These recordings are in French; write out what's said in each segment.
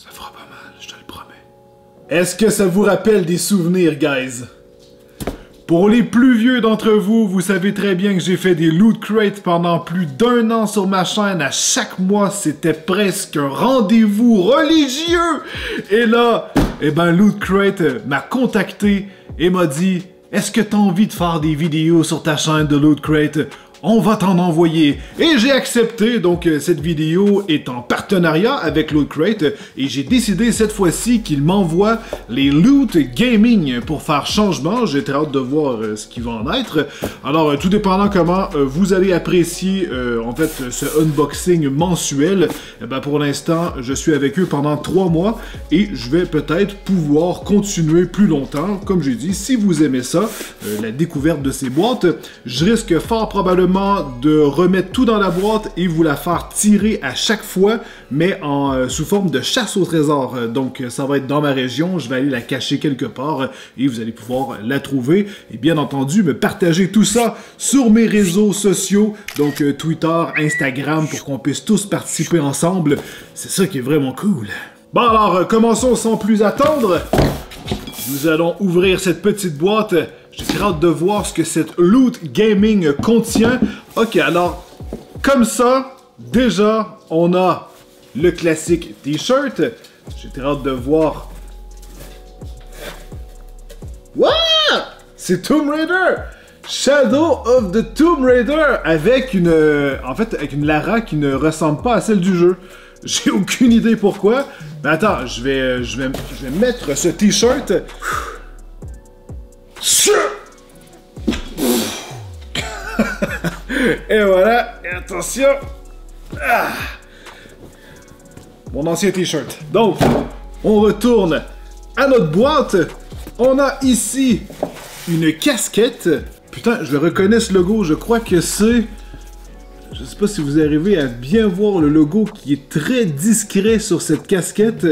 Ça fera pas mal, je te le promets. Est-ce que ça vous rappelle des souvenirs, guys? Pour les plus vieux d'entre vous, vous savez très bien que j'ai fait des loot crates pendant plus d'1 an sur ma chaîne. À chaque mois, c'était presque un rendez-vous religieux. Et là, eh ben, Loot Crate m'a contacté et m'a dit « Est-ce que t'as envie de faire des vidéos sur ta chaîne de Loot Crate? On va t'en envoyer. » Et j'ai accepté, donc cette vidéo est en partenariat avec Loot Crate et j'ai décidé cette fois-ci qu'il m'envoie les Loot Gaming pour faire changement. J'ai très hâte de voir ce qui va en être. Alors, tout dépendant comment vous allez apprécier en fait ce unboxing mensuel, eh ben, pour l'instant, je suis avec eux pendant 3 mois et je vais peut-être pouvoir continuer plus longtemps. Comme j'ai dit, si vous aimez ça, la découverte de ces boîtes, je risque fort probablement de remettre tout dans la boîte et vous la faire tirer à chaque fois, mais sous forme de chasse au trésor. Donc ça va être dans ma région, je vais aller la cacher quelque part et vous allez pouvoir la trouver. Et bien entendu, me partager tout ça sur mes réseaux sociaux, donc Twitter, Instagram, pour qu'on puisse tous participer ensemble. C'est ça qui est vraiment cool. Bon alors, commençons sans plus attendre. Nous allons ouvrir cette petite boîte. J'ai très hâte de voir ce que cette Loot Gaming contient. Ok, alors, comme ça, déjà, on a le classique t-shirt. J'ai très hâte de voir. What? C'est Tomb Raider! Shadow of the Tomb Raider! Avec une... en fait, avec une Lara qui ne ressemble pas à celle du jeu. J'ai aucune idée pourquoi. Mais attends, je vais mettre ce t-shirt. Et voilà, et attention. Ah. Mon ancien t-shirt. Donc, on retourne à notre boîte. On a ici une casquette. Putain, je reconnais ce logo, je crois que c'est... Je sais pas si vous arrivez à bien voir le logo qui est très discret sur cette casquette.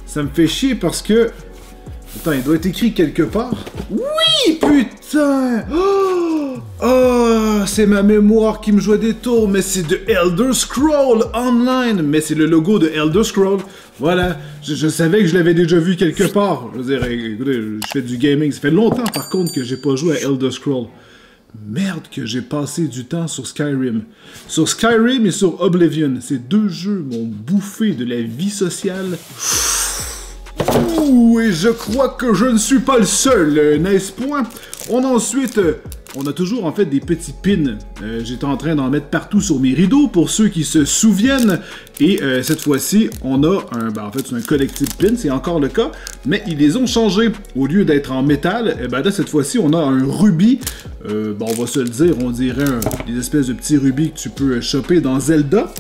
Ça me fait chier parce que... Attends, il doit être écrit quelque part. Oui, putain! Oh, c'est ma mémoire qui me joue des tours, mais c'est de Elder Scrolls Online. Mais c'est le logo de Elder Scrolls. Voilà, je savais que je l'avais déjà vu quelque part. Je veux dire, écoutez, je fais du gaming. Ça fait longtemps, par contre, que j'ai pas joué à Elder Scrolls. Merde que j'ai passé du temps sur Skyrim. Sur Skyrim et sur Oblivion. Ces 2 jeux m'ont bouffé de la vie sociale. Ouh, et je crois que je ne suis pas le seul, n'est-ce point? On a toujours en fait des petits pins. J'étais en train d'en mettre partout sur mes rideaux pour ceux qui se souviennent. Et cette fois-ci, on a un... Ben, en fait, c'est un collectif pin, c'est encore le cas. Mais ils les ont changés. Au lieu d'être en métal, et ben là, cette fois-ci, on a un rubis. Bon, on va se le dire, on dirait des espèces de petits rubis que tu peux choper dans Zelda.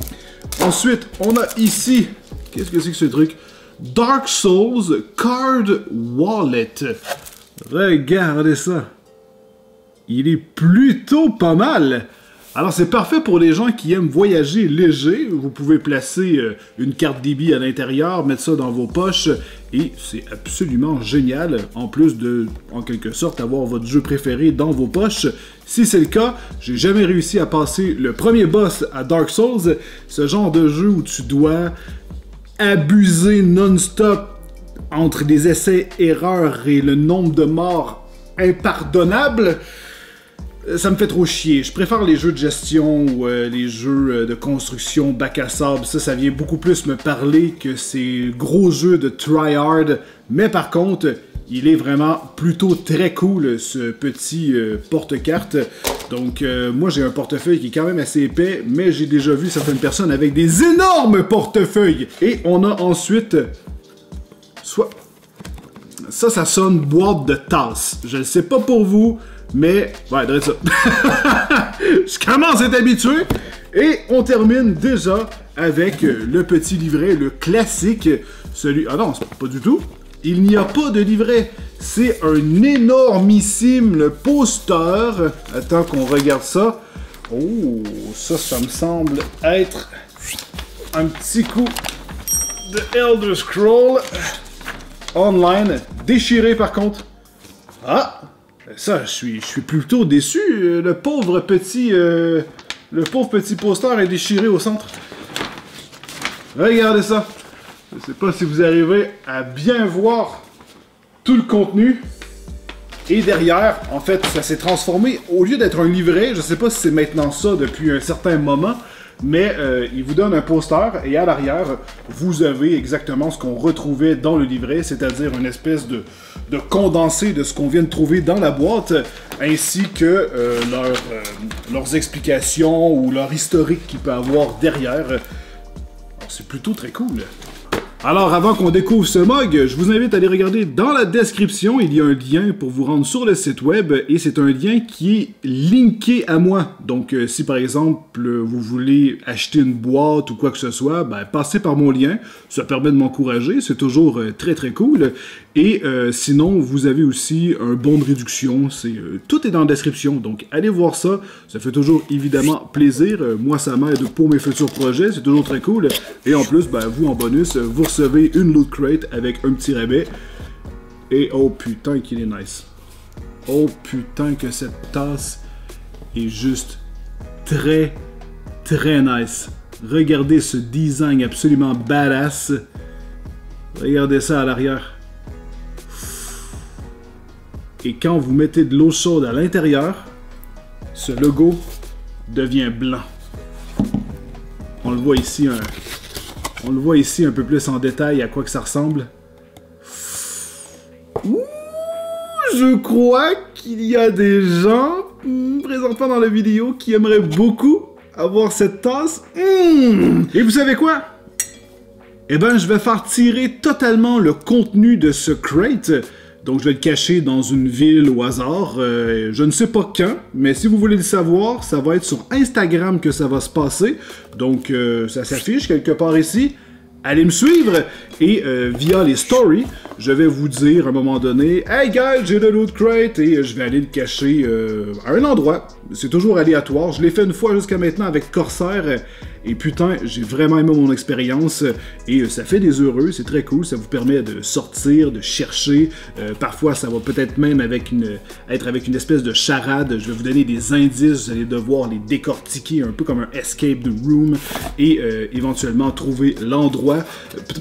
Ensuite, on a ici... Qu'est-ce que c'est que ce truc? Dark Souls Card Wallet. Regardez ça. Il est plutôt pas mal. Alors c'est parfait pour les gens qui aiment voyager léger. Vous pouvez placer une carte débit à l'intérieur, mettre ça dans vos poches et c'est absolument génial. En plus de, en quelque sorte, avoir votre jeu préféré dans vos poches. Si c'est le cas, j'ai jamais réussi à passer le premier boss à Dark Souls. Ce genre de jeu où tu dois abuser non-stop entre des essais-erreurs et le nombre de morts impardonnable, ça me fait trop chier. Je préfère les jeux de gestion ou les jeux de construction bac à sable. Ça vient beaucoup plus me parler que ces gros jeux de tryhard. Mais par contre, il est vraiment plutôt très cool, ce petit porte-carte. Donc, moi, j'ai un portefeuille qui est quand même assez épais, mais j'ai déjà vu certaines personnes avec des énormes portefeuilles. Et on a ensuite... Ça sonne boîte de tasse. Je ne sais pas pour vous, mais... Ouais, dirais ça. Je commence à être habitué. Et on termine déjà avec le petit livret, le classique. Celui... Ah non, pas du tout. Il n'y a pas de livret. C'est un énormissime poster. Attends qu'on regarde ça. Oh, ça me semble être un petit coup de Elder Scrolls Online. Déchiré par contre. Ah, ça, je suis plutôt déçu. Le pauvre petit poster est déchiré au centre. Regardez ça. Je sais pas si vous arrivez à bien voir tout le contenu. Et derrière, en fait, ça s'est transformé, au lieu d'être un livret, je sais pas si c'est maintenant ça depuis un certain moment, mais il vous donne un poster et à l'arrière, vous avez exactement ce qu'on retrouvait dans le livret, c'est-à-dire une espèce de condensé de ce qu'on vient de trouver dans la boîte, ainsi que leurs explications ou leur historique qu'il peut avoir derrière. C'est plutôt très cool. Alors, avant qu'on découvre ce mug, je vous invite à aller regarder dans la description. Il y a un lien pour vous rendre sur le site web et c'est un lien qui est linké à moi. Donc, si par exemple, vous voulez acheter une boîte ou quoi que ce soit, ben, passez par mon lien. Ça permet de m'encourager. C'est toujours très, très cool. Et sinon, vous avez aussi un bon de réduction. Tout est dans la description. Donc, allez voir ça. Ça fait toujours évidemment plaisir. Moi, ça m'aide pour mes futurs projets. C'est toujours très cool. Et en plus, ben, vous, en bonus, vous recevez une Loot Crate avec un petit rabais. Et oh putain qu'il est nice. Oh putain que cette tasse est juste très, très nice. Regardez ce design absolument badass. Regardez ça à l'arrière. Et quand vous mettez de l'eau chaude à l'intérieur, ce logo devient blanc. On le voit ici un peu plus en détail à quoi que ça ressemble. Ouh, je crois qu'il y a des gens présentement dans la vidéo qui aimeraient beaucoup avoir cette tasse. Et vous savez quoi? Eh ben, je vais faire tirer totalement le contenu de ce crate. Donc, je vais le cacher dans une ville au hasard. Je ne sais pas quand, mais si vous voulez le savoir, ça va être sur Instagram que ça va se passer. Donc, ça s'affiche quelque part ici. Allez me suivre et via les stories, je vais vous dire à un moment donné « Hey guys, j'ai de Loot Crate » et je vais aller le cacher à un endroit. C'est toujours aléatoire. Je l'ai fait une fois jusqu'à maintenant avec Corsair et putain, j'ai vraiment aimé mon expérience et ça fait des heureux, c'est très cool. Ça vous permet de sortir, de chercher. Parfois, ça va peut-être même être avec une espèce de charade. Je vais vous donner des indices, vous allez devoir les décortiquer un peu comme un escape the room et éventuellement trouver l'endroit.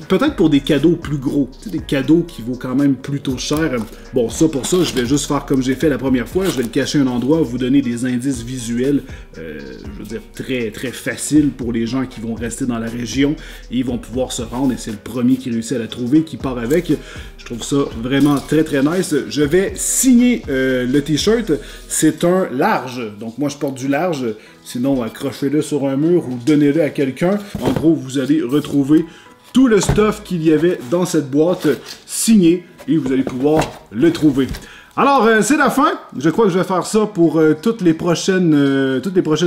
Peut-être pour des cadeaux plus gros, tu sais, des cadeaux qui vaut quand même plutôt cher. Bon, ça pour ça, je vais juste faire comme j'ai fait la première fois, je vais le cacher à un endroit, vous donner des indices visuels, je veux dire très très faciles pour les gens qui vont rester dans la région et ils vont pouvoir se rendre et c'est le premier qui réussit à la trouver qui part avec. Je trouve ça vraiment très très nice. Je vais signer le t-shirt, c'est un large, donc moi je porte du large, sinon accrochez-le sur un mur ou donnez-le à quelqu'un. En gros, vous allez retrouver tout le stuff qu'il y avait dans cette boîte signé et vous allez pouvoir le trouver. Alors, c'est la fin. Je crois que je vais faire ça pour toutes les prochaines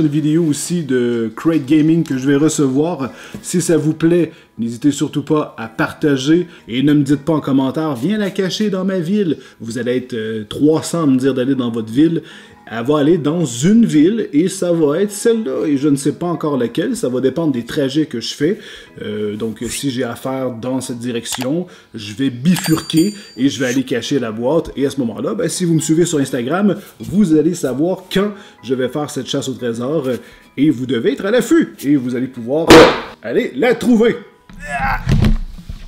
vidéos aussi de Crate Gaming que je vais recevoir. Si ça vous plaît, n'hésitez surtout pas à partager et ne me dites pas en commentaire « Viens la cacher dans ma ville ». Vous allez être 300 à me dire d'aller dans votre ville. Elle va aller dans une ville et ça va être celle-là. Et je ne sais pas encore laquelle, ça va dépendre des trajets que je fais. Donc si j'ai affaire dans cette direction, je vais bifurquer et je vais aller cacher la boîte. Et à ce moment-là, ben, si vous me suivez sur Instagram, vous allez savoir quand je vais faire cette chasse au trésor. Et vous devez être à l'affût. Et vous allez pouvoir aller la trouver.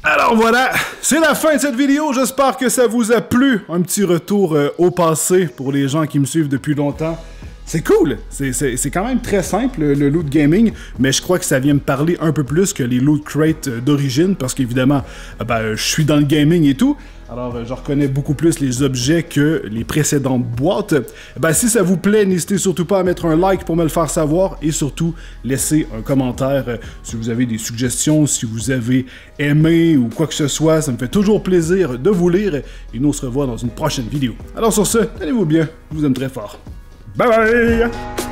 Alors voilà, c'est la fin de cette vidéo, j'espère que ça vous a plu. Un petit retour au passé pour les gens qui me suivent depuis longtemps. C'est cool, c'est quand même très simple le loot gaming, mais je crois que ça vient me parler un peu plus que les loot crates d'origine, parce qu'évidemment, ben, je suis dans le gaming et tout. Alors, je reconnais beaucoup plus les objets que les précédentes boîtes. Ben, si ça vous plaît, n'hésitez surtout pas à mettre un like pour me le faire savoir et surtout, laissez un commentaire si vous avez des suggestions, si vous avez aimé ou quoi que ce soit. Ça me fait toujours plaisir de vous lire et nous on se revoit dans une prochaine vidéo. Alors sur ce, tenez-vous bien, je vous aime très fort. Bye bye!